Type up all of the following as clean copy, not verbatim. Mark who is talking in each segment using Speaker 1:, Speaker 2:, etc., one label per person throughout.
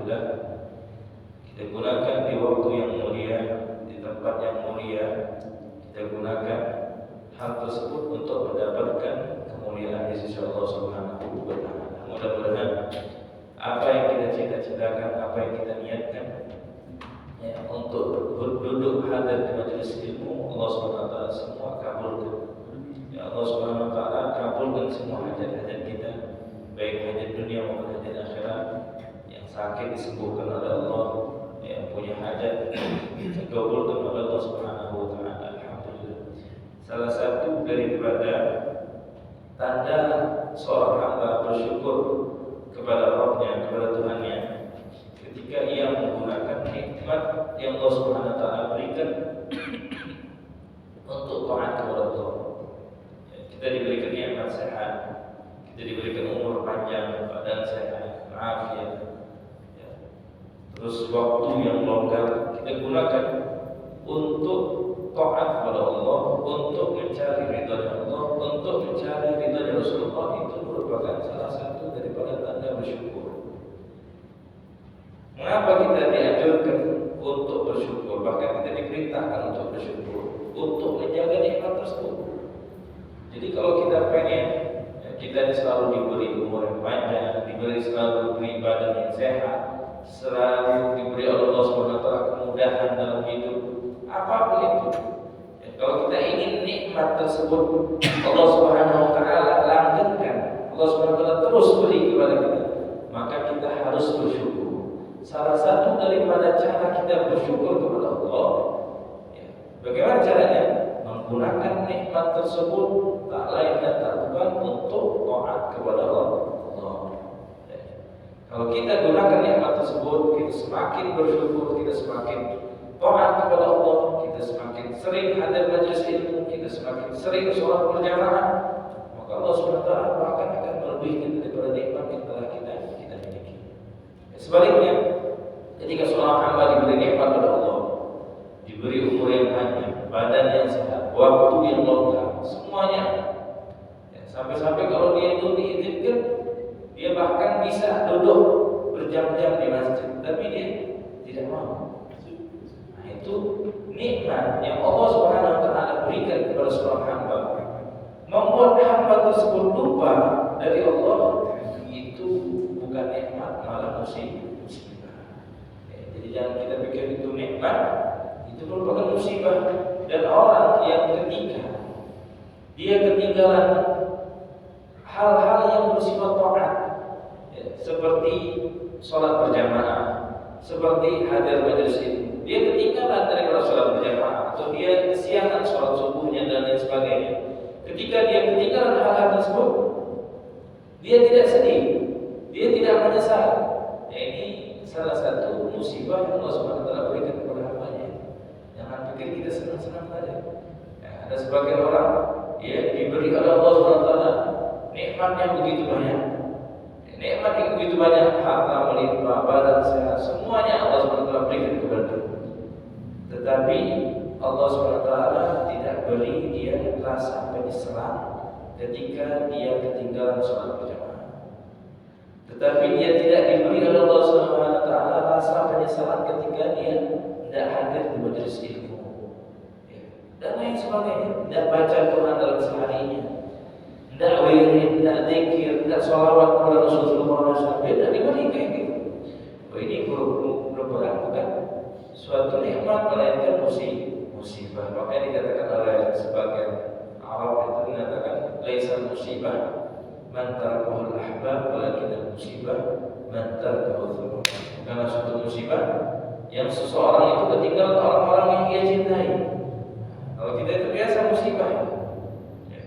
Speaker 1: Alhamdulillah kita gunakan di waktu yang mulia, di tempat yang mulia. Kita gunakan hal tersebut untuk mendapatkan kemuliaan di sisi Allah Subhanahu wa Ta'ala. Mudah-mudahan apa yang kita cita-citakan, apa yang kita niatkan ya, untuk duduk hadir di majelis ilmu, Allah Subhanahu wa Ta'ala semua kabulkan. Ya Allah Subhanahu wa Ta'ala kabulkan semua hajat-hajat kita, baik hajat dunia maupun hajat akhirat. Yang sakit disembuhkan oleh Allah, yang punya hajat dikabulkan oleh Allah Subhanahu wa Ta'ala. Alhamdulillah. Salah satu daripada tanda seorang hamba bersyukur kepada Rabb-Nya, kepada Tuhan-Nya, ketika ia menggunakan nikmat yang Allah Subhanahu wa Ta'ala berikan untuk taat kepada Allah. Kita diberikan nikmat sehat, kita diberikan umur panjang, badan sehat, afiat, ya. Terus waktu yang longgar kita gunakan untuk taat kepada Allah, untuk mencari ridha Allah, untuk mencari ridha Rasulullah. Itu merupakan salah satu daripada tanda bersyukur. Mengapa kita dianjurkan untuk bersyukur? Bahkan kita diperintahkan untuk bersyukur, untuk menjaga nikmat tersebut. Jadi kalau kita pengen ya, kita selalu diberi umur yang panjang, selalu diberi badan yang sehat, selalu diberi Allah SWT kemudahan dalam hidup, apapun itu ya, kalau kita ingin nikmat tersebut Allah Subhanahu wa Ta'ala langgengkan, Allah Subhanahu wa Ta'ala terus beri kepada kita, maka kita harus bersyukur. Salah satu daripada cara kita bersyukur kepada Allah ya, bagaimana caranya? Menggunakan nikmat tersebut tak lain dan tak bukan untuk taat kepada Allah. Ya. Kalau kita gunakan nikmat tersebut, kita semakin bersyukur, kita semakin taat kepada Allah, kita semakin sering hadir majelis ilmu, kita semakin sering sholat berjamaah, maka Allah SWT bahkan akan melebihkan daripada nikmat yang telah kita miliki. Sebaliknya, ketika seorang hamba diberi nikmat oleh Allah, diberi umur yang panjang, badan yang sehat, waktu yang longgar, semuanya ya, sampai-sampai kalau dia itu diizinkan, dia bahkan bisa duduk berjam-jam di masjid, tapi dia tidak mau. Nah, itu nikmat yang Allah Subhanahu wa Ta'ala berikan kepada seorang hamba, membuat hamba tersebut lupa dari Allah. Itu bukan nikmat, malah musibah. Ya, jadi jangan kita pikir itu nikmat, itu merupakan musibah. Dan orang yang ketika dia ketinggalan hal-hal yang bersifat taat ya, seperti sholat berjamaah, seperti hadir majelis ilmu, dia ketinggalan dari sholat berjamaah, atau dia kesiangan sholat subuhnya dan lain sebagainya. Ketika dia ketinggalan hal-hal tersebut, dia tidak sedih, dia tidak menyesal. Ya, ini salah satu musibah yang Allah SWT berikan kepada hambanya. Jangan pikir kita senang-senang saja. Ya, ada sebagian orang ya diberi oleh Allah SWT nikmat yang begitu banyak. Nikmat yang begitu banyak, harta melimpah, badan sehat, semuanya Allah SWT berikan kepada dia. Tetapi Allah SWT tidak beri dia rasa penyesalan ketika dia ketinggalan sholat berjamaah. Tetapi dia tidak diberi oleh Allah SWT rasa penyesalan ketika dia tidak hadir di majelis ilmu ya, dan lain sebagainya, tidak baca Quran dalam seharinya, tidak wirid, tidak zikir, tidak sholawat kepada Rasulullah SAW, tidak diberi kayak gitu. Ini merupakan bukan suatu nikmat, melainkan musibah. Makanya dikatakan oleh sebagian Arab itu mengatakan laisa musibah man tarakahul ahbab, walakin musibah man tarakahul dzunub. Karena suatu musibah yang seseorang itu ketinggalan orang-orang yang ia cintai. Kalau kita itu biasa musibah ya.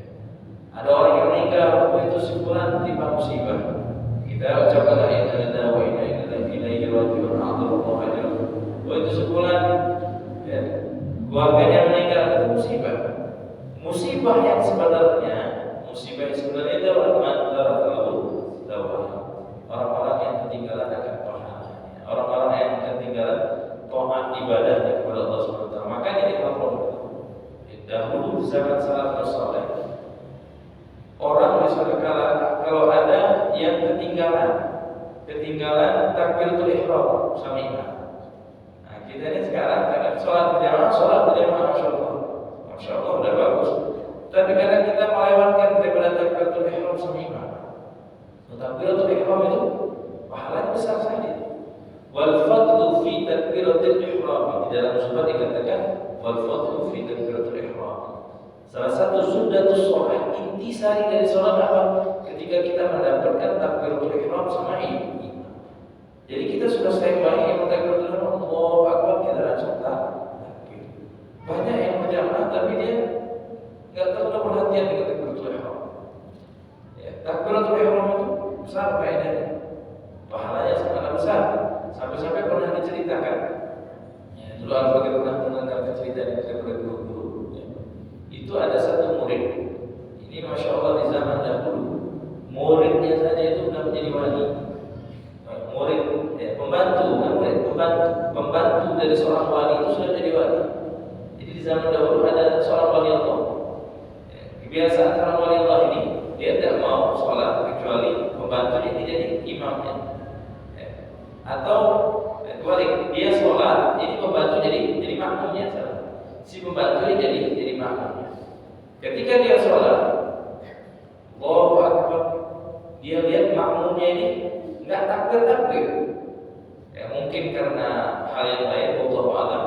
Speaker 1: Ada orang yang meninggal, itu sebulan timpa musibah. Kita ucapkan la ilaha illallah wa inna ilaihi raji'un, a'udzubillahi ajran. Itu sebulan ya, keluarganya meninggal, itu musibah. Musibah yang sebenarnya adalah antara orang-orang yang ketinggalan akan pahalanya, orang-orang yang ketinggalan taat ibadahnya kepada Allah SWT. Makanya dihafal dahulu zaman salafus saleh, orang misalnya kalau ada yang ketinggalan takbiratul ihram, sami'na. Nah, kita ini sekarang kadang sholat berjamaah, Masya Allah udah bagus. Tapi kadang kita melewatkan daripada takbiratul ihram sami'na. Takbiratul ihram itu pahalanya besar sekali. Wal fadlu fi takbiratul ihram, di dalam surat dikatakan wal fadlu fi takbiratul ihram. Salah satu sunnatus shalah, intisari dari salat apa? Ketika kita mendapatkan takbiratul ihram sama imam. Jadi kita sudah standby yang takbiratul ihram, Allahu akbar, kita langsung takbir. Banyak yang berjamaah tapi dia enggak terlalu perhatian dengan takbiratul ihram. Ya, takbiratul ihram itu besar faedahnya. Pahalanya sangat besar. Sampai-sampai pernah diceritakan. Ya, dulu Al-Fakir pernah mendengar cerita dari guru-guru. Ya. Itu ada satu murid. Ini Masya Allah di zaman dahulu, muridnya saja itu sudah menjadi wali. Murid, pembantu dari seorang wali itu sudah jadi wali. Jadi di zaman dahulu ada seorang wali Allah. Kebiasaan seorang wali Allah ini, dia tidak mau sholat kecuali pembantunya ini jadi imamnya. Atau kebalik, dia sholat, ini pembantu jadi makmumnya. Si pembantu ini jadi makmumnya. Ketika dia sholat, Allahu Akbar, dia lihat makmumnya ini nggak takbir. Ya, mungkin karena hal yang lain, wallahu a'lam.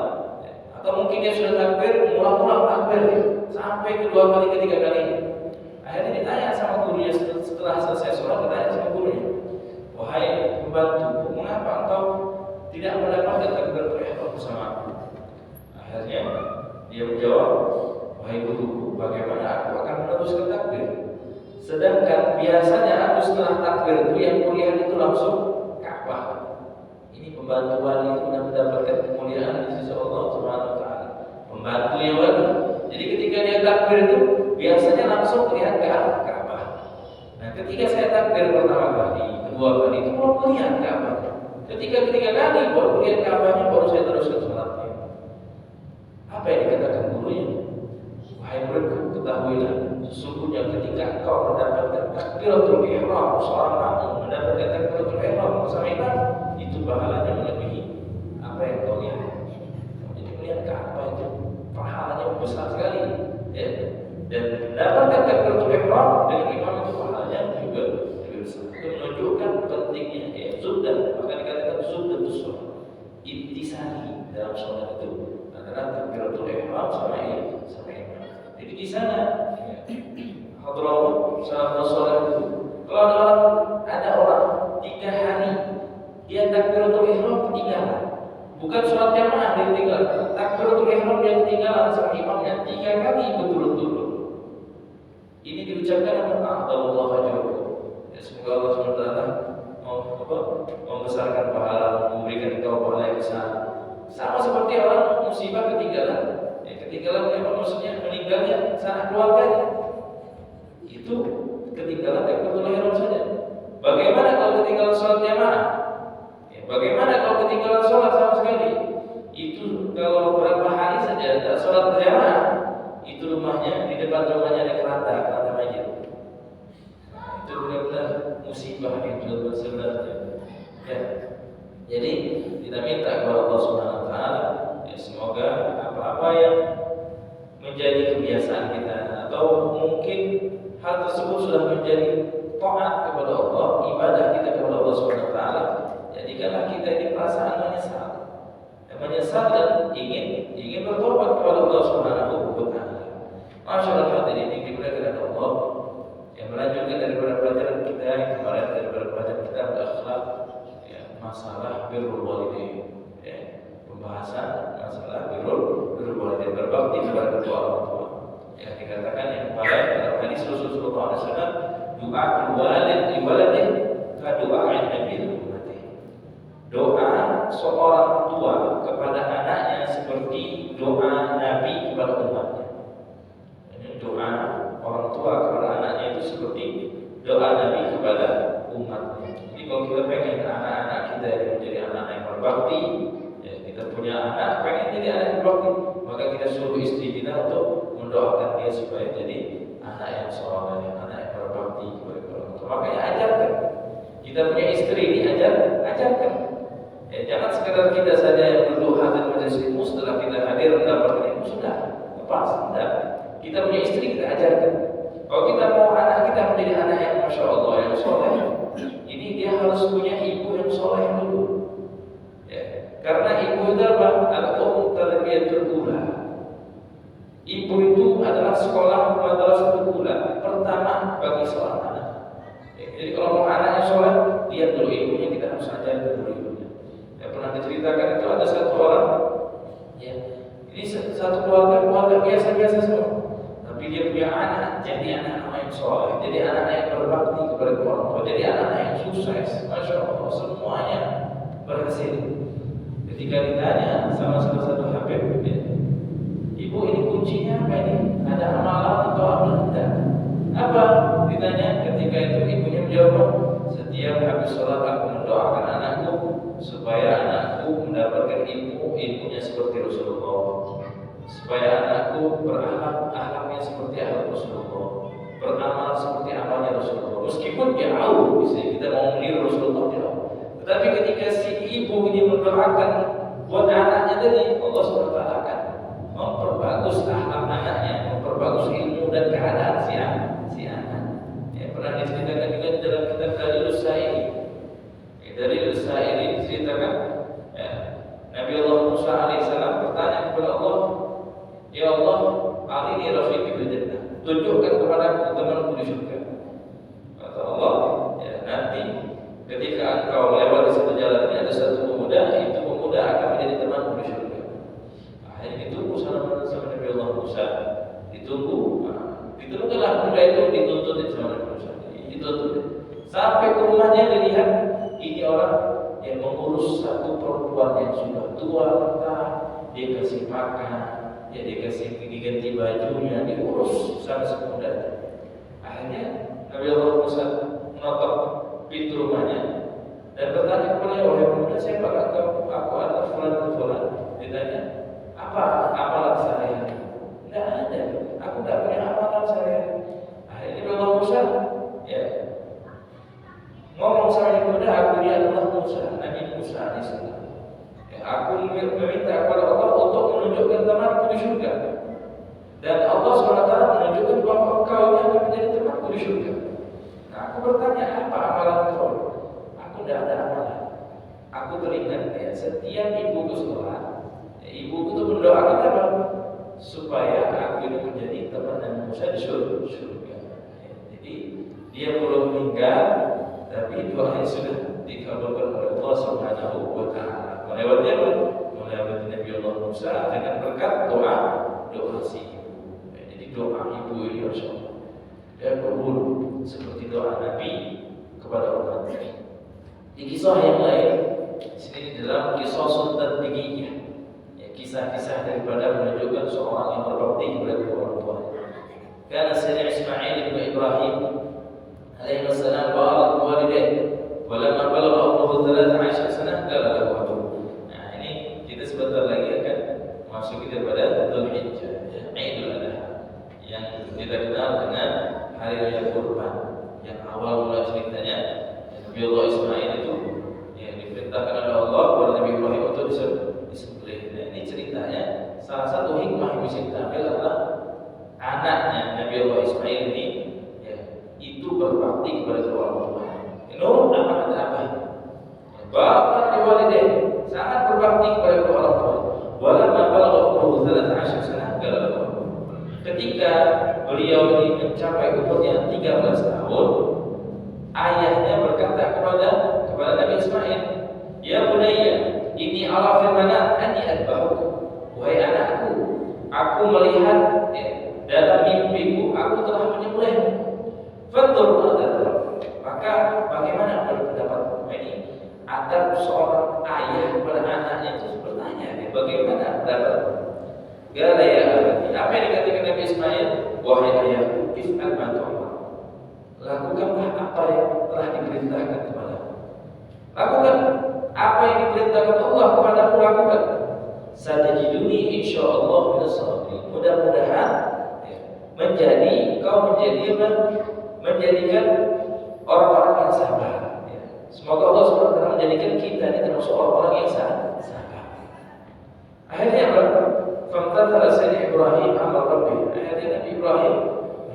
Speaker 1: Atau mungkin dia sudah takbir, mulai takbir sampai kedua kali, ketiga kali. Akhirnya ditanya sama gurunya setelah selesai sholat, ditanya sama gurunya, wahai pembantu, mengapa engkau tidak mendapatkan takbiratul ihram bersama aku? Akhirnya dia menjawab, wahai guruku, bagaimana aku akan meneruskan takbir? Sedangkan biasanya aku setelah takbir itu yang kuliah itu langsung Ka'bah. Ini pembantu wali itu sudah mendapatkan kemuliaan di sisi Allah Subhanahu wa taala. Pembantu yang wali. Jadi ketika dia takbir itu biasanya langsung melihat ke Ka'bah. Nah, ketika saya takbir pertama kali, kedua kali itu belum melihat Ka'bah. Ketika ketiga kali baru melihat Ka'bahnya, baru saya teruskan salatnya. Apa yang dikatakan gurunya? Wahai muridku, ketahuilah, sesungguhnya ketika engkau mendapatkan takbiratul ihram, seorang makmum mendapatkan takbiratul ihram bersama imam, itu pahalanya melebihi apa yang kau lihat. Jadi melihat Ka'bah itu pahalanya besar sekali, ya. Dan mendapatkan takbiratul ihram dengan imam itu pahalanya juga besar. Itu menunjukkan pentingnya, ya, sunnah. Maka dikatakan sunnah itu sholat. Intisari dalam sholat itu adalah takbiratul ihram sama imam. Jadi di sana, hadrahum salat sholat itu. Kalau ada orang 3 hari dia takbiratul ihram ketinggalan, bukan sholat jamaah dia ketinggalan, takbiratul ihram dia ketinggalan sama imamnya 3 kali betul-betul. Ini diucapkan apa? Allah ajruhu. Ya, semoga Allah SWT membesarkan pahala, memberikan engkau pahala yang besar. Sama seperti orang musibah ketinggalan. Ketinggalan memang maksudnya meninggalnya sanak keluarganya. Itu ketinggalan takbiratul ihram saja. Bagaimana kalau ketinggalan sholat jamaah? Ya, bagaimana kalau ketinggalan sholat sama sekali? Itu kalau berapa hari saja tidak sholat berjamaah, itu rumahnya, di depan rumahnya ada keranda mayit. Nah, itu benar-benar musibah yang benar-benar sebenarnya. Ya. Jadi kita minta kepada Allah Subhanahu wa taala, ya, semoga apa-apa yang menjadi kebiasaan kita atau mungkin hal tersebut sudah menjadi taat kepada Allah, ibadah kita kepada Allah Subhanahu wa taala, jadikanlah kita ini perasaan menyesal dan ingin bertobat kepada Allah Subhanahu wa taala. Masyaallah, hadirin yang dimuliakan Allah, yang melanjutkan daripada pelajaran kita yang kemarin, daripada pelajaran kita akhlak, ya, masalah birrul walidain, ya, pembahasan masalah birrul walidain, berbakti kepada kedua orang tua. Yang dikatakan yang paling dalam hadis Rasulullah SAW, doa walid li waladih ka doa nabi ummati. Doa seorang tua kepada anaknya seperti doa Nabi kepada umatnya. Ini doa orang tua kepada anaknya itu seperti doa Nabi kepada umatnya. Jadi kalau kita pengen anak-anak kita menjadi anak yang berbakti, ya, kita punya anak pengen jadi anak yang berbakti, maka kita suruh istri kita untuk mendoakan dia supaya jadi anak yang soleh, anak yang berbakti kepada orang tua. Makanya ajarkan. Kita punya istri ini ajarkan. Jangan sekedar kita saja yang duduk hadir majelis ilmu, setelah kita hadir mendapatkan ilmu sudah lepas. Tidak. Kita punya istri, kita ajarkan. Kalau kita mau anak kita menjadi anak yang masya Allah, yang soleh, ini dia harus punya ibu yang soleh dulu. Karena ibu itu apa? Al-um tarbiyatul ula. Ibu itu adalah sekolah madrasatul ula pertama bagi seorang anak. Jadi kalau mau anaknya soleh, lihat dulu ibunya, kita harus ajarkan dulu ibunya. Pernah diceritakan itu ada satu orang, ini satu keluarga biasa-biasa semua, tapi dia punya anak jadi anak-anak yang soleh, jadi anak-anak yang berbakti kepada orang tua, jadi anak-anak yang sukses, masya Allah, semuanya berhasil. Ketika ditanya sama salah satu habib, ibu ini kuncinya apa ini? Ada amalan atau apa tidak? Apa? Ditanya ketika itu ibunya menjawab, setiap habis sholat aku mendoakan anakku supaya anakku mendapatkan ilmunya seperti Rasulullah, supaya anakku berakhlaknya seperti akhlak Rasulullah, beramal seperti amalnya Rasulullah. Meskipun jauh, misalnya kita mau meniru Rasulullah jauh, tetapi ketika si ibu ini mendoakan buat anaknya tadi, Allah SWT akan memperbagus akhlak anaknya, memperbagus ilmu dan keadaan si anak. Pernah diceritakan juga dalam kitab Dalilus Sa'ili. Dalilus Sa'ili diceritakan Nabi Allah Musa alaihissalam bertanya kepada Allah, ya Allah, arini rafiqi bil jannah, tunjukkan kepadaku temanku di surga. Kata Allah, nanti ketika engkau lewat di satu jalan ini ada satu pemuda, itu pemuda akan menjadi temanku di surga. Akhirnya ditunggu sama Nabi Allah Musa, ditunggulah pemuda itu, dituntut sama Nabi Musa, dituntut sampai ke rumahnya. Dilihat ini orang yang mengurus satu perempuan yang sudah tua renta, dia kasih makan, dia kasih diganti bajunya, diurus sama si pemuda. Akhirnya Nabi Allah Musa menatap pintu rumahnya dan bertanya kepada wahai pemuda, siapa kamu? Aku adalah fulan. Ditanya, apa amalan sehari-hari? Tidak ada, aku tidak punya amalan sehari-hari. Akhirnya Nabi Allah Musa ngomong sama pemuda, aku dia adalah Musa, Nabi Musa alaihissalam. Aku meminta kepada Allah untuk menunjukkan temanku di surga, dan Allah SWT menunjukkan bahwa engkau ini akan menjadi temanku di surga. Nah, aku bertanya, apa amalan kau? Aku tidak ada amalan. Aku teringat setiap ibuku sholat, ibuku itu mendoakan apa? Supaya aku ini menjadi teman Nabi Musa di surga. Jadi dia belum meninggal, tapi doanya sudah dikabulkan oleh Allah Subhanahu wa Ta'ala. Melewati Nabi Allah Musa dengan berkat doa si ibu. Jadi doa ibu ini Rasulullah dia kabul seperti doa Nabi kepada umatnya. Di kisah yang lain, di sini di dalam kisah Sultan Tingginya, kisah-kisah daripada menunjukkan seorang yang berbakti kepada orang tua. Karena Sayyidina Ismail bin Ibrahim alaihi salam ba'al walidain walamma balagha umruhu 13 sanah qala lahu abu. Nah, ini kita sebentar lagi akan masuk kepada Dzulhijjah, Idul Adha, yang kita kenal dengan hari raya Kurban. Yang awal mula ceritanya Nabi Allah Ismail itu yang diperintahkan oleh Allah kepada Nabi Ibrahim untuk disembelih. Nah, ini ceritanya salah satu hikmah yang bisa kita ambil adalah anaknya Nabi Allah Ismail ini itu berbakti kepada orang tua. Nur apa kata apa? Bapak walidain sangat berbakti kepada orang tua. Walamma balagha umruhu 13 sanah qala lahu. Ketika beliau ini mencapai umurnya 13 tahun, ayahnya berkata kepada Nabi Ismail, "Ya bunayya, inni ara fil manam anni adbahuka." Wahai anakku, aku melihat dalam mimpiku aku telah menyembelihmu. Fanzur madza. Maka bagaimana menurut pendapat ini? Adab seorang ayah kepada anaknya itu bertanya, bagaimana pendapat? Gala ya, apa yang dikatakan Nabi Ismail? Wahai ayahku, if'al ma tu'mar. Lakukanlah apa yang telah diperintahkan kepadamu. Lakukan apa yang diperintahkan Allah kepadamu, lakukan. Satajiduni insyaallah minas sabirin. Mudah-mudahan menjadikan orang-orang yang sabar. Semoga Allah SWT menjadikan kita ini termasuk orang-orang yang salah. Akhirnya apa? Famtathala Sayyidina Ibrahim amar Rabbi. Akhirnya Nabi Ibrahim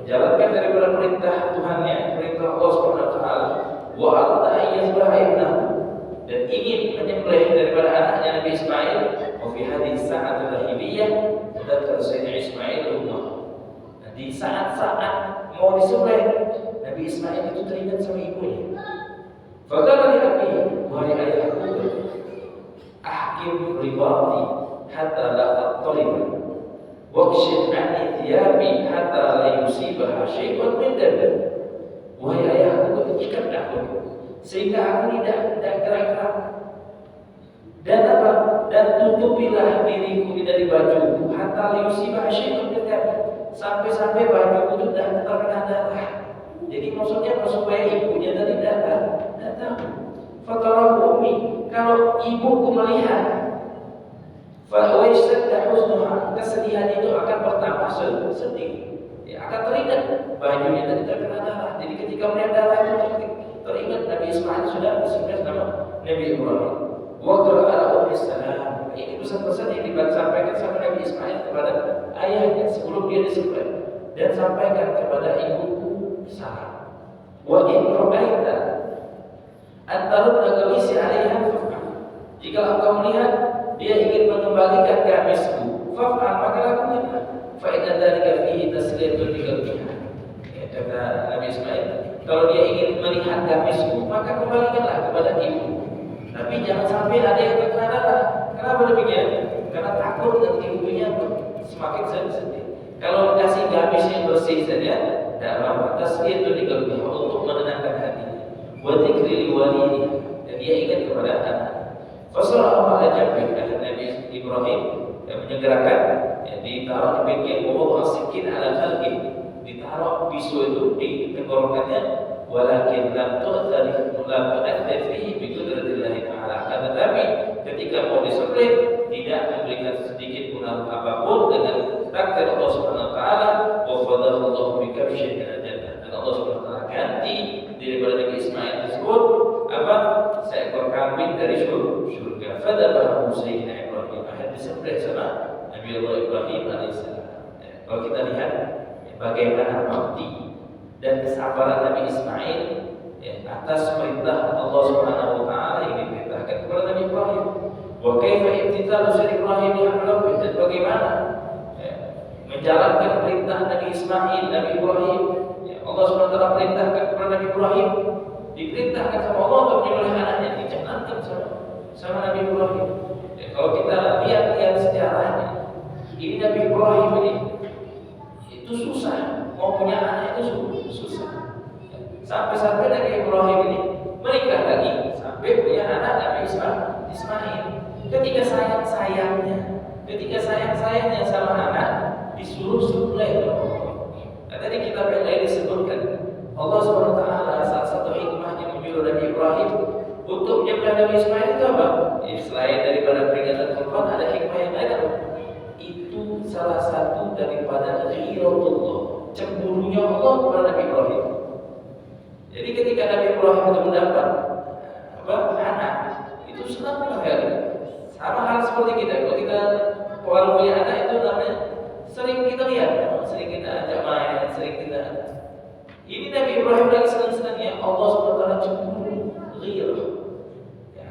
Speaker 1: menjalankan daripada perintah Tuhannya, perintah Allah Subhanahu wa taala, wa arada ayyazbaha ibnahu, dan ingin menyembelih daripada anaknya Nabi Ismail. Wa fi hadhihi sa'at al-jahiliyah dzakara Sayyidina Ismail ummah. Di saat-saat mau disembelih, Nabi Ismail itu teringat sama ibunya. Faqala li abihi, wahai ayahku, ahkim ribati hatta la attaliba waqshid anni thiyabi hatta la yusibaha syai'un min dami. Wahai ayahku, ikat aku sehingga aku tidak gerak-gerak, dan apa? Dan tutupilah diriku dari bajuku hatta la yusibaha syai'un min dami, sampai-sampai bajuku itu tidak terkena darah. Jadi maksudnya supaya ibunya tadi datang. Fatarahu ummi, kalau ibuku melihat, fa wajadta huznuha, kesedihan itu akan bertambah sedih. Ya, akan teringat bajunya tadi terkena darah. Jadi ketika melihat darah itu teringat Nabi Ismail sudah disebut nama Nabi Ibrahim. Wa qala Ummi salam. Ini pesan-pesan yang disampaikan sama Nabi Ismail kepada ayahnya sebelum dia disembelih, dan sampaikan kepada ibuku salam. Wa in ra'aita antarudda qamisi 'alaiha faf'al. Jika engkau melihat dia ingin mengembalikan gamisku, faf'al, maka lakukanlah. Fa inna dzalika fihi tasliyatun liqalbiha. Ya, kata Nabi Ismail, kalau dia ingin melihat gamisku, maka kembalikanlah kepada ibu. Tapi jangan sampai ada yang terkena darah. Kenapa demikian? Karena takut nanti ibunya semakin sedih. Kalau kasih gamis yang bersih saja, tidak apa-apa. Tasliyatun liqalbiha, untuk menenangkan hatinya. Wa dzikri liwalihi, dan dia ingat kepada anak. Fasallallahu ala jabir, Nabi Ibrahim menyegerakan, ditaruh di pinggir, wa asikin ala khalqi, ditaruh pisau itu di tenggorokannya. Walakin lam tu'athir fihi bi qudratillahi ta'ala. Tetapi ketika mau disembelih tidak memberikan sedikit pun apapun dengan takdir Allah Subhanahu wa taala. Wa fadahu Allah bi kabshin min al-jannah. Dan Allah Subhanahu wa taala ganti daripada Nabi Ismail tersebut apa? Seekor kambing dari surga. Fadabahu Sayyidina Ibrahim. Akhirnya disembelih sama Nabi Allah Ibrahim alaihissalam. Kalau kita lihat bagaimana bakti dan kesabaran Nabi Ismail atas perintah Allah Subhanahu wa taala yang diperintahkan kepada Nabi Ibrahim. Wa kaifa ibtitalu Sayyidina Ibrahim li amri, dan bagaimana menjalankan perintah Nabi Ismail, Nabi Ibrahim. Allah Subhanahu wa taala perintahkan kepada Nabi Ibrahim, diperintahkan sama Allah untuk menyembelih anaknya, dicanangkan sama Nabi Ibrahim. Kalau kita lihat sejarahnya, ini Nabi Ibrahim ini itu susah, mau punya anak itu susah. Sampai-sampai Nabi Ibrahim ini menikah lagi sampai punya anak Nabi Ismail. Ketika sayang-sayangnya sama anak, disuruh sembelih. Tadi kitab yang lain disebutkan Allah SWT salah satu hikmahnya menyuruh Nabi Ibrahim untuk menyembelih Nabi Ismail itu apa? Selain daripada peringatan Quran, ada hikmah yang lain apa? Itu salah satu daripada ghairatullah, cemburunya Allah kepada Nabi Ibrahim. Jadi ketika Nabi Ibrahim itu mendapat anak, itu senang sekali. Sama hal seperti kita, kalau kita punya anak itu namanya sering kita lihat, sering kita ajak main, sering kita. Ini Nabi Ibrahim lagi senang-senangnya, Allah SWT cemburu, ghirah.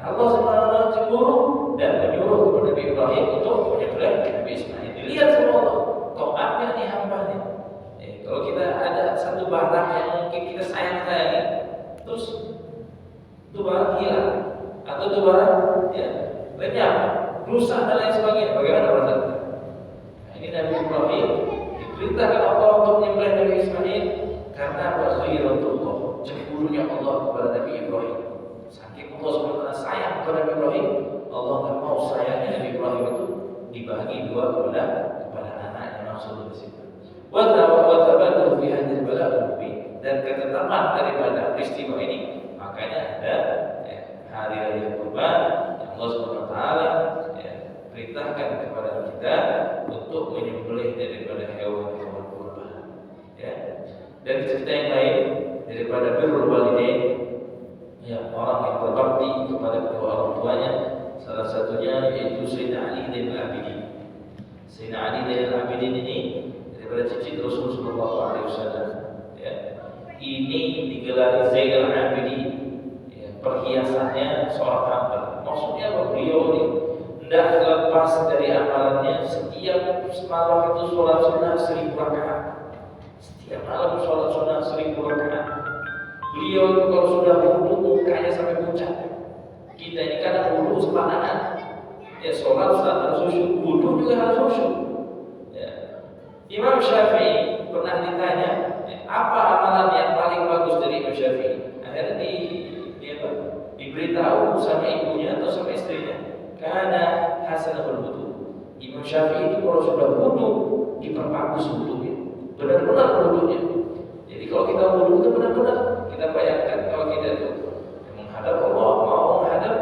Speaker 1: Allah SWT cemburu dan menyuruh kepada Nabi Ibrahim untuk menyembelih Nabi Ismail. Dilihat sama Allah, taatnya nih hambanya. Kalau kita ada satu barang yang mungkin kita sayang-sayangi, terus itu barang hilang, atau itu barang lenyap, rusak dan lain sebagainya, bagaimana rasanya? Ini Nabi Ibrahim diperintahkan Allah untuk menyembelih Nabi Ismail karena ghairatullah, cemburunya Allah kepada Nabi Ibrahim. Saking Allah SWT sayang kepada Nabi Ibrahim, Allah tak mau sayangnya Nabi Ibrahim itu dibagi dua kepada anaknya, maksudnya di situ. Wa tabatu fi hadhil bala'il mubin, dan ketetapan daripada peristiwa ini, makanya ada hari raya Kurban yang Allah SWT perintahkan kepada kita untuk menyembelih daripada hewan-hewan kurban. Dan cerita yang lain daripada birrul walidain, orang yang berbakti kepada yaitu Sayyidina Ali Zainal Abidin. Sayyidina Ali Zainal Abidin ini daripada cucu Rasulullah sallallahu alaihi wasallam, ya. Ini digelari Zainal Abidin, ya, perhiasannya seorang hamba. Maksudnya beliau ini tidak lepas dari amalannya. Setiap malam itu sholat sunnah 1000 rakaat. Setiap malam sholat sunnah 1000 rakaat. Beliau itu kalau sudah wudu mukanya sampai pucat. Kita ini kadang wudu sepanangan. Ya sholat harus khusyuk, wudu juga harus khusyuk. Ya. Imam Syafi'i pernah ditanya, apa amalan yang paling bagus dari Imam Syafi'i? Akhirnya diberitahu sama ibunya atau sama istrinya, karena hasanul wudu. Imam Syafi'i itu kalau sudah wudu diperbagus wudunya, benar-benar wudunya. Jadi kalau kita wudu itu benar-benar, kita bayangkan kalau kita itu menghadap Allah, mau menghadap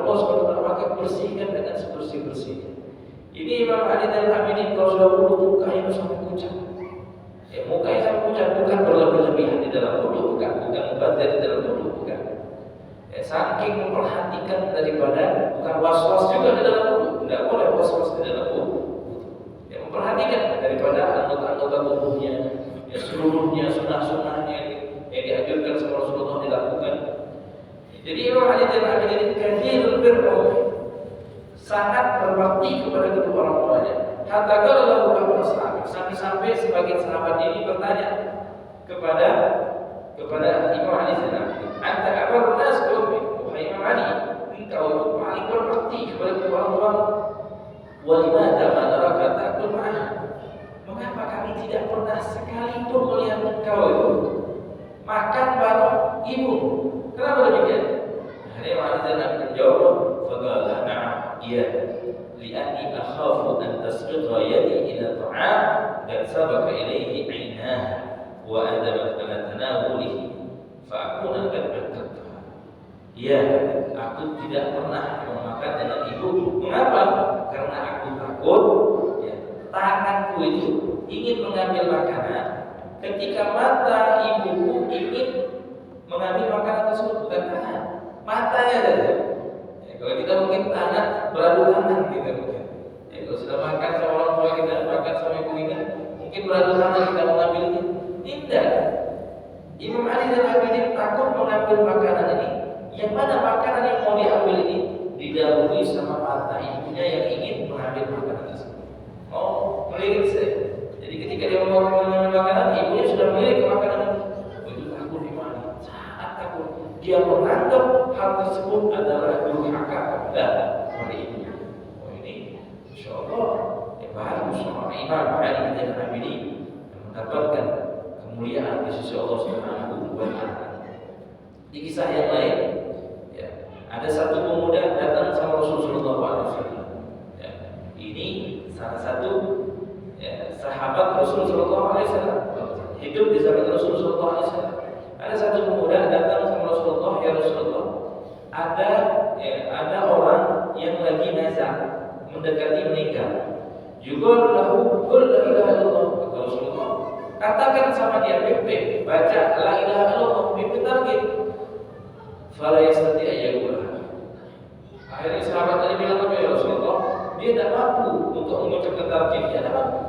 Speaker 1: Allah SWT, maka bersihkan dengan sebersih-bersihnya. Ini Imam Ali Zainal Abidin kalau sudah wudu mukanya itu sampai pucat. Ya, mukanya sampai pucat, bukan berlebih-lebihan di dalam wudu, bukan mubazir di dalam wudu, bukan. Ya, saking memperhatikan daripada, bukan was-was juga di dalam wudu, tidak boleh was-was di dalam wudu. Ya, memperhatikan daripada anggota-anggota tubuhnya, ya, seluruhnya sunnah-sunnahnya yang dianjurkan sama Rasulullah dilakukan. Jadi Imam Ali Zainal Abidin kathirul birr, sangat berbakti kepada kedua orang tuanya. Hatta qala lahu ba'du ashabi, sampai sebagian sahabat ini bertanya kepada Imam Ali Zainal Abidin, "Anta abarrun nas bi ummi?" Wahai Imam Ali, engkau itu paling berbakti kepada kedua orang tua. Wa limadha ma naraka ta'kul ma'ah? Mengapa kami tidak pernah sekalipun melihat engkau itu makan bareng ibu? Kenapa demikian? Akhirnya Imam Ali Zainal Abidin menjawab, "Faqala na'am, iya, li'anni akhafu an tasbiqa yadi ila ta'am dan sabaqa ilayhi 'ainaha wa adabat ala tanawulihi fa akuna qad battatuha." Iya, aku tidak pernah memakan dengan ibu. Mengapa? Karena aku takut, ya, tanganku itu ingin mengambil makanan ketika mata ibuku ingin mengambil makanan tersebut, bukan tangan, matanya saja. Ya, kalau kita mungkin tangan beradu tangan kita mungkin. Ya, kalau sudah makan sama orang tua kita, makan sama ibu kita, mungkin beradu tangan kita mengambilnya. Tidak. Imam Ali Zainal Abidin takut mengambil makanan ini. Yang mana makanan yang mau diambil ini didahului sama mata ibunya yang ingin mengambil makanan tersebut. Oh, melirik saya. Jadi ketika dia mau mengambil makanan, ibunya sudah melirik ke makanan itu. Dia menganggap hal tersebut adalah durhaka kepada ibunya. Oh ini, insya Allah, baru seorang Imam Ali Zainal Abidin mendapatkan kemuliaan di sisi Allah Subhanahu wa Ta'ala. Di kisah yang lain, ya, ada satu pemuda datang sama Rasulullah SAW. Ya, ini salah satu, ya, sahabat Rasulullah SAW, hidup di zaman Rasulullah SAW. Ada satu pemuda datang sama Rasulullah, "Ya Rasulullah, ada orang yang lagi nazar mendekati meninggal. Yuqalu lahu qul la ilaha illallah." Kata Rasulullah, katakan sama dia, mimpi, baca la ilaha illallah, mimpi target. Fala yastati ayyaqula. Akhirnya sahabat tadi bilang apa ya Rasulullah? Dia tidak mampu untuk mengucapkan target, dia tidak mampu.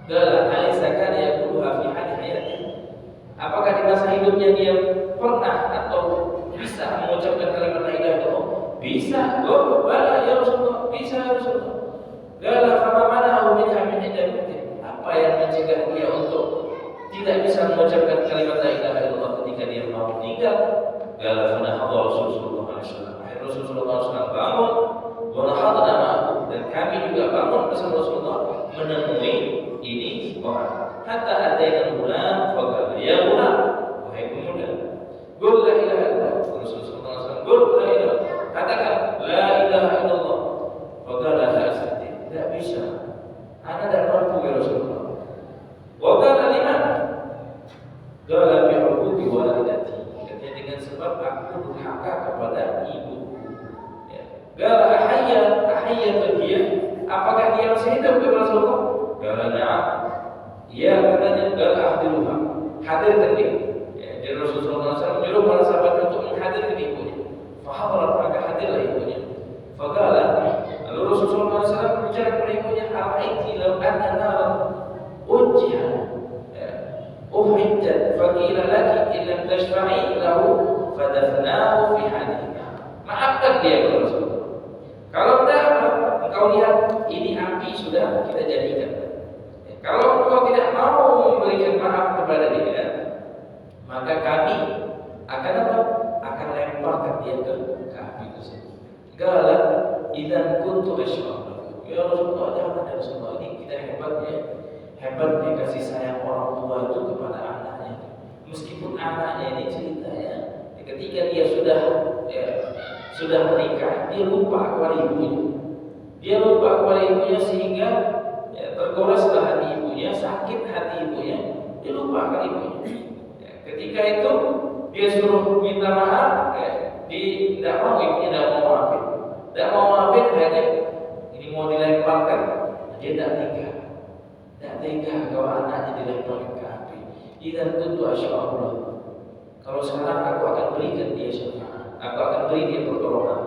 Speaker 1: Qala alaysa kana yaquluha fi hali hayati? Apakah di masa hidupnya dia pernah atau bisa mengucapkan kalimat la ilaha illallah? Bisa. Oh, bala ya Rasulullah, bisa ya Rasulullah. Qala fama mana'ahu min hamidin. Apa yang mencegah dia untuk tidak bisa mengucapkan kalimat la ilaha illallah ketika dia mau meninggal? Qala fa nahadha Rasulullah SAW. Rasulullah SAW bangun, wa nahadna ma'ahu, dan kami juga bangun bersama Rasulullah menemui ini orang. Hatta ataina al-ghulam faqala ya ghulam, wahai pemuda, qul la ilaha illallah. Rasulullah SAW qul la ilaha, katakan la ilaha illallah. Faqala la astati, tidak bisa, ana tidak mampu ya Rasulullah. Wa qala liman? Qala bi huquqi walidati, katanya dengan sebab aku durhaka kepada ibu. Ya. Qala ahayyatun hiya, apakah dia masih hidup ya Rasulullah? Qala na'am. Ya, katanya qala ahdiruha, hadirkan dia. Ya, jadi Rasulullah SAW menyuruh para sahabat untuk menghadirkan ibunya. Fa hadarat, maka hadirlah ibunya. Faqala kana nar ujjah uhijjat faqila laki illam tashfa'i lahu fadafnahu fi hadithah. Maafkan dia kepada Rasulullah. Kalau tidak, engkau lihat ini api sudah kita jadikan. Kalau engkau tidak mau memberikan maaf kepada dia, maka kami akan apa? Akan lemparkan dia ke api tersebut. Qala idzan kuntu asyhadu. Ya Rasulullah, jangan ya Rasulullah, ini kita hebatnya kasih sayang orang tua itu kepada anaknya. Meskipun anaknya ini ceritanya ketika dia sudah menikah, dia lupa kepada ibunya. Dia lupa kepada ibunya sehingga tergoraslah hati ibunya, sakit hati ibunya, dia lupa akan ibunya. Ketika itu dia suruh minta maaf, tidak mau, ibunya tidak mau maafin. Tidak mau maafin, akhirnya ini mau dilemparkan, dia tidak tega. Tidak tega kalau anaknya dilemparkan ke api. Idzan kuntu asyhadu. Kalau sekarang aku akan berikan dia syafaat, aku akan beri dia pertolongan.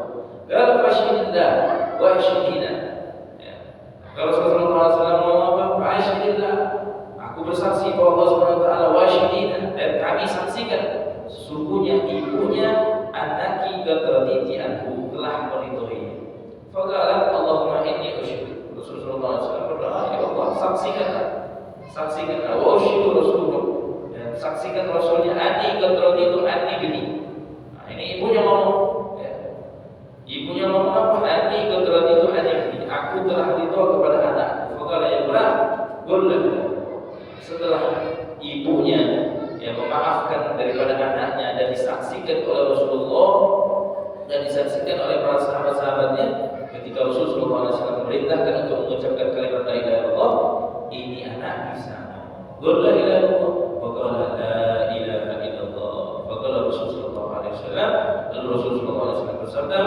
Speaker 1: Qala fashhidillah wa ashhidina. Kalau Rasulullah SAW ngomong apa? Fashhidillah. Aku bersaksi bahwa Allah Subhanahu wa taala wa ashhidina, dan kami saksikan sesungguhnya ibunya anaki qadraditi anhu telah meridhoinya. Faqala Allahumma inni usyhidu. Rasulullah SAW berdoa, ya Allah, saksikanlah wa usyhidu Rasulullah. Saksikan Rasulnya ani qadraditi anni bini. Nah, ini ibunya ngomong. Ibunya ngomong apa? Ani qadraditi anni bini. Aku telah ridho kepada anakku. Faqala ya berat. Setelah ibunya yang memaafkan daripada anaknya dan disaksikan oleh Rasulullah dan disaksikan oleh para sahabat-sahabatnya, ketika Rasulullah SAW memerintahkan untuk mengucapkan kalimat la ilaha illallah, ini anak bisa qul la ilaha illallah wa qala la ilaha illallah. Faqala Rasulullah SAW, lalu Rasulullah SAW bersabda,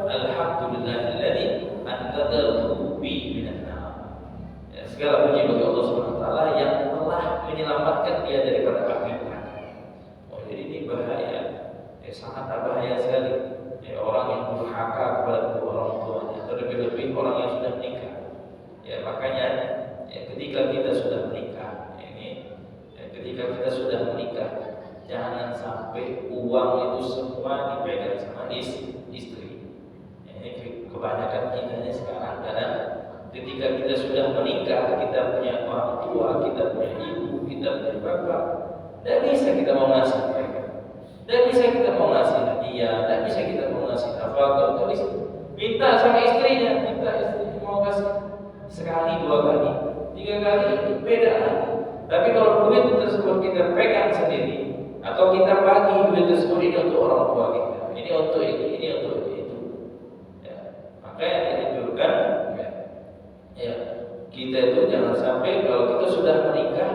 Speaker 1: alhamdulillahilladzi anqadhahu bi minan nar. Segala puji bagi Allah Subhanahu wa taala yang telah menyelamatkan dia daripada api neraka. Oh, jadi ini bahaya. Sangat bahaya sekali. Orang yang durhaka kepada kedua orang tuanya, terlebih-lebih orang yang sudah menikah. Makanya ketika kita sudah menikah, jangan sampai uang itu semua dipegang sama istri. Kebanyakan kita ini sekarang kadang ketika kita sudah menikah, kita punya orang tua, kita punya ibu, kita punya bapak, tidak bisa kita mau ngasih mereka, tidak bisa kita mau ngasih hadiah, tidak bisa kita mau ngasih nafkah, tidak bisa. Minta sama istrinya, minta istrinya mau kasih sekali, 2 kali, 3 kali, beda lagi. Tapi kalau duit tersebut kita pegang sendiri, atau kita bagi duit tersebut, ini untuk orang tua kita, ini untuk ini untuk itu. Maka yang dianjurkan, kita itu jangan sampai kalau kita sudah menikah,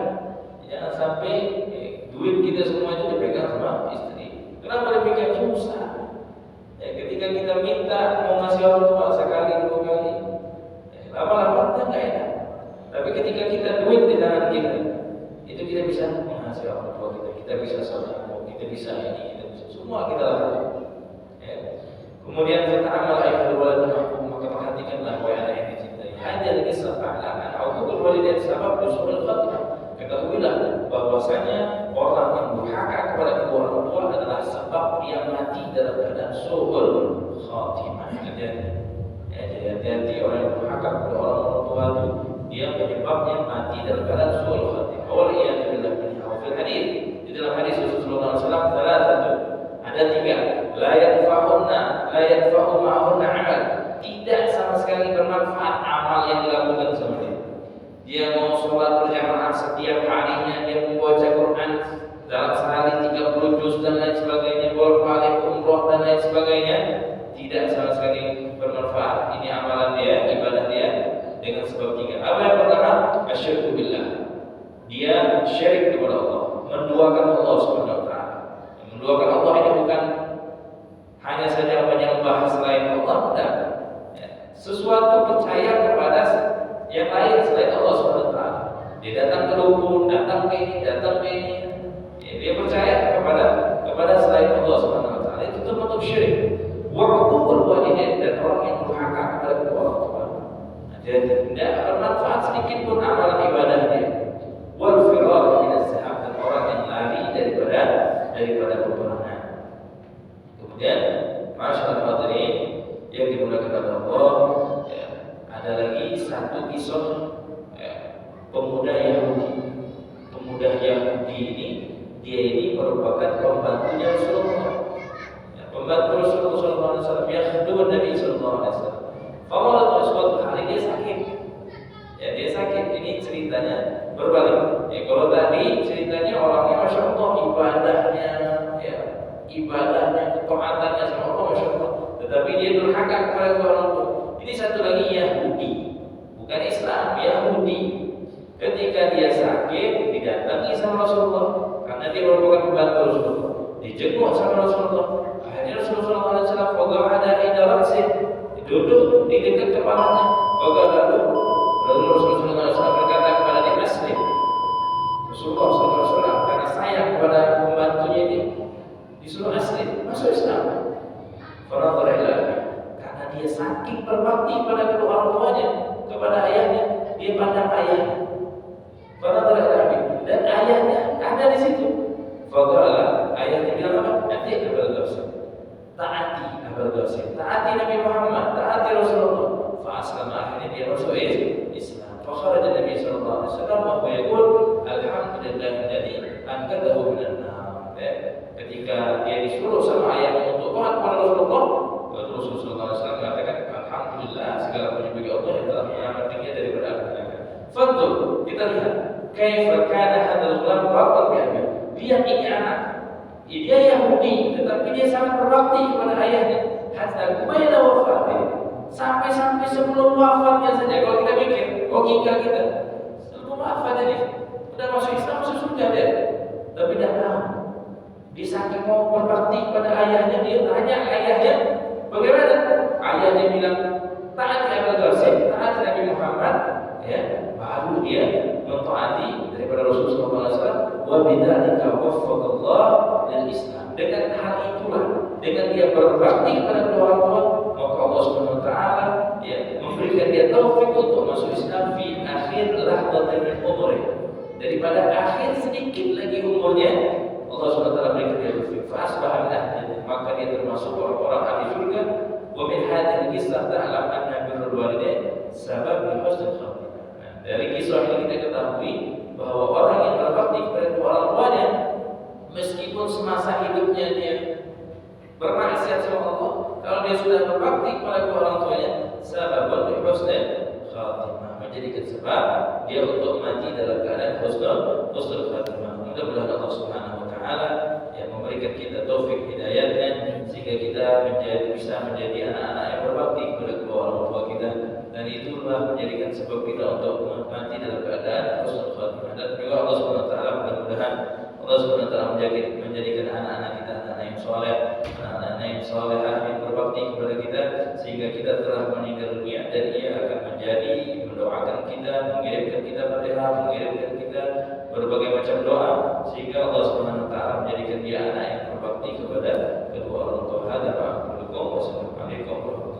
Speaker 1: jangan sampai duit kita semua itu dipegang sama istri. Kenapa demikian? Susah. Ketika kita minta mau ngasih orang tua sekali, 2 kali, lama-lama kita nggak enak. Tapi ketika kita duit di tangan kita, itu kita bisa mengasihi orang tua kita bisa sedekah, kita bisa ini, kita bisa semua kita lakukan. Kemudian kita amal ayat walaupun maka perhatikanlah wahai anak yang dicintai. Hadir kisah ta'ala al-uqul walidain sabab usul khatimah. Ketahuilah bahwasanya orang yang durhaka kepada kedua orang tua adalah sebab dia mati dalam keadaan su'ul khatimah. Hati-hati orang yang durhaka kepada orang tua itu, dia penyebabnya mati dalam keadaan su'ul khatimah. Waliyadu billah minha wa fil hadis. Di dalam hadis Rasulullah SAW ada 3. La yanfa'u ma'ahunna amal. Tidak sama sekali bermanfaat amal yang dilakukan sama dia. Dia mau sholat berjamaah setiap harinya, dia membaca Quran dalam sehari 30 juz dan lain sebagainya, bolak-balik umroh dan lain sebagainya, tidak sama sekali bermanfaat. Ini amalan dia, ibadah dia dengan sebab 3. Apa yang pertama? Asyirku billah. Dia syirik kepada Allah, menduakan Allah Subhanahu wa taala. Menduakan Allah ini bukan hanya saja menyembah selain Allah, tidak. Sesuatu percaya kepada yang lain selain Allah Subhanahu wa taala. Dia datang ke dukun, datang ke ini, datang ke ini. Dia percaya kepada selain Allah Subhanahu wa taala. Itu termasuk syirik. Wa uqul walidain, dan orang yang durhaka kepada kedua orang tua. dan tidak bermanfaat sedikit pun amalan ibadahnya. Wal firar min az-zahab, dan orang yang lari daripada peperangan. Kemudian masyaallah hadirin yang dimuliakan oleh Allah, ya, ada lagi satu kisah, ya, pemuda Yahudi. Pemuda Yahudi ini, dia ini merupakan pembantunya Rasulullah. Ya, pembantu Rasulullah SAW, yakhdum Nabi SAW. Fawalat suatu hari dia sakit. Ya, dia sakit. Ini ceritanya berbalik. Ya, kalau tadi ceritanya orangnya Masya Allah, ibadahnya, ketaatannya sama Allah Masya Allah. Tetapi dia durhaka kepada orang tua. Ini satu lagi Yahudi, bukan Islam, Yahudi. Ketika dia sakit, didatangi sama Rasulullah karena dia merupakan pembantu Rasulullah. Dijenguk sama Rasulullah. Akhirnya Rasulullah SAW ada idarasih, duduk di dekat kepalanya. Lalu Rasulullah SAW berkata kepada dia, aslim. Rasulullah SAW karena sayang kepada pembantunya ini, disuruh aslim, masuk Islam. Karena dia saking berbakti pada kedua orang tuanya, kepada ayahnya, dia pandang ayahnya. Dan ayahnya ada di situ. Ayahnya bilang apa? Nanti Abul Qasim, taati Abul Qasim, taati Nabi Muhammad, taati Rasulullah. Fa'aslama, akhirnya dia masuk Islam. Fakharaja Nabi sallallahu alaihi wasallam wa yaqul alhamdulillahilladzi anqadhahu minan nar. Ketika dia disuruh sama ayahnya untuk taat kepada Rasulullah, Rasulullah sallallahu alaihi wasallam mengatakan alhamdulillah, segala puji bagi Allah yang telah menyelamatkan dia daripada api neraka. Fanzur, kita lihat kaifa kana hadzal ghulam barran bi abi. Dia ini anak, dia Yahudi, tetapi dia sangat berbakti kepada ayahnya. Hatta qabla wafatih, sampai sebelum wafatnya saja. Kalau kita mikir logika kita, sebelum wafat ini sudah masuk Islam, masuk surga dia, tapi tidak tahu. Dia saking mau berbakti kepada ayahnya, dia tanya ayahnya, bagaimana? Ayahnya bilang taat Abul Qasim, taat Nabi Muhammad, ya, baru dia mentaati daripada Rasulullah SAW. Wa bidzalika waffaqallah lil Islam. Dengan hal itulah, dengan dia berbakti kepada kedua orang tua, maka Allah Subhanahu wa taala, ya, memberikan dia taufik untuk masuk Islam fi akhir lahdatin min umri. Daripada akhir sedikit lagi umurnya, Allah Subhanahu wa taala berikan dia taufik. Fa asbaha min ahli, maka dia termasuk orang-orang ahli surga. Wa min hadhihi kisah ta'lam anna birrul walidain sabab li husnil khatimah. Dari kisah ini kita ketahui bahwa orang yang berbakti kepada kedua orang tuanya, meskipun semasa hidupnya dia bermaksiat sama Allah, kalau dia sudah berbakti kepada kedua orang tuanya, sababun li husnil khatimah, menjadikan sebab dia untuk mati dalam keadaan husnul khatimah. Mudah-mudahan Allah Subhanahu wa taala yang memberikan kita taufik hidayahnya sehingga kita bisa menjadi anak-anak yang berbakti kepada kedua orang tua kita, dan itulah menjadikan sebab kita untuk mati dalam keadaan husnul khatimah. Dan juga Allah Subhanahu wa taala, mudah-mudahan Allah Subhanahu wa taala menjadikan anak-anak kita anak-anak yang saleh, anak-anak yang salehah yang berbakti kepada kita sehingga kita telah meninggal dunia dan ia akan mendoakan kita, mengirimkan kita Fatihah, mengirimkan kita berbagai macam doa sehingga Allah Subhanahu wa taala menjadikan dia anak yang berbakti kepada kedua orang tua. Wassalamualaikum warahmatullahi wabarakatuh.